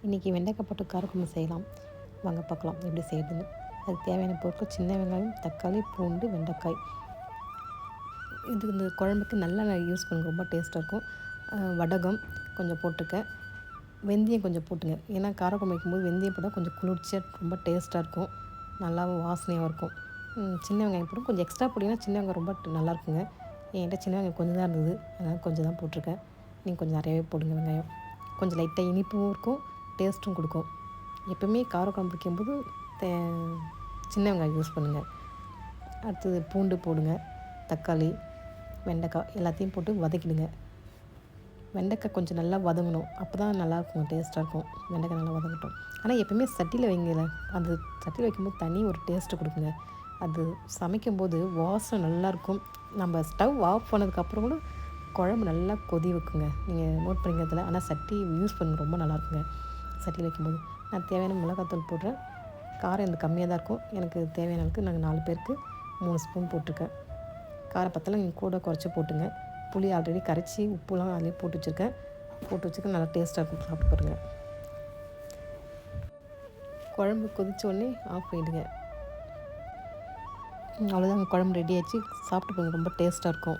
இன்றைக்கி வெண்டைக்காய் போட்டு காரக்குழம்பு செய்யலாம். வாங்க பார்க்கலாம் எப்படி செய்யுதுன்னு. அதுக்கு தேவையான பொருட்கள் சின்ன வெங்காயம், தக்காளி, பூண்டு, வெண்டைக்காய். இந்த குழம்புக்கு நல்லெண்ணெய் யூஸ் பண்ணுங்க, ரொம்ப டேஸ்ட்டாக இருக்கும். வடகம் கொஞ்சம் போட்டுக்க, வெந்தயம் கொஞ்சம் போட்டுங்க. ஏன்னா காரக்குழம்பு வைக்கும்போது வெந்தயம் போட்டால் கொஞ்சம் குளிர்ச்சியாக ரொம்ப டேஸ்ட்டாக இருக்கும், நல்லாவும் வாசனையாகவும் இருக்கும். சின்ன வெங்காயம் போட்டு கொஞ்சம் எக்ஸ்ட்ரா போட்டிங்கன்னா சின்ன வெங்காயம் ரொம்ப நல்லாயிருக்குங்க. என்கிட்ட சின்ன வெங்காயம் கொஞ்சம் தான் இருந்தது, அதனால் கொஞ்சம் தான் போட்டிருக்கேன். நீங்கள் கொஞ்சம் நிறையவே போடுங்க வெங்காயம். கொஞ்சம் லைட்டாக இனிப்பும் இருக்கும், டேஸ்ட்டும் கொடுக்கும். எப்போவுமே காரக்குழம்பு வைக்கும்போது சின்ன வெங்காயம் யூஸ் பண்ணுங்கள். அடுத்தது பூண்டு போடுங்க, தக்காளி, வெண்டைக்காய் எல்லாத்தையும் போட்டு வதக்கிடுங்க. வெண்டைக்காய் கொஞ்சம் நல்லா வதங்கணும், அப்போ தான் நல்லாயிருக்கும், டேஸ்ட்டாக இருக்கும். வெண்டைக்காய் நல்லா வதங்கட்டும். ஆனால் எப்போவுமே சட்டியில் வைங்கல, அந்த சட்டியில் வைக்கும்போது தனி ஒரு டேஸ்ட்டு கொடுக்குங்க. அது சமைக்கும்போது வாசனை நல்லாயிருக்கும். நம்ம ஸ்டவ் ஆஃப் பண்ணதுக்கப்புறம் கூட குழம்பு நல்லா கொதி வைக்குங்க. நீங்கள் நோட் பண்ணிக்கிறதுல. ஆனால் சட்டி யூஸ் பண்ணுங்க, ரொம்ப நல்லாயிருக்குங்க சட்டியில் வைக்கும்போது. நான் தேவையான மிளகாத்தூள் போடுறேன். காரம் எனக்கு கம்மியாக தான் இருக்கும். எனக்கு தேவையான அளவுக்கு நாங்கள் 4 பேருக்கு 3 ஸ்பூன் போட்டிருக்கேன். காரம் பத்தலாம் நீங்கள் கூட குறைச்சி போட்டுங்க. புளி ஆல்ரெடி கரைச்சி உப்புலாம் அதிலே போட்டு வச்சுருக்கேன். நல்லா டேஸ்ட்டாக இருக்கும், சாப்பிட்டு பாருங்கள். குழம்பு கொதித்தோடனே ஆஃப் பண்ணிவிடுங்க. அவ்வளோதாங்க, குழம்பு ரெடி ஆகிடுச்சு. சாப்பிட்டு பாருங்கள், ரொம்ப டேஸ்ட்டாக இருக்கும்.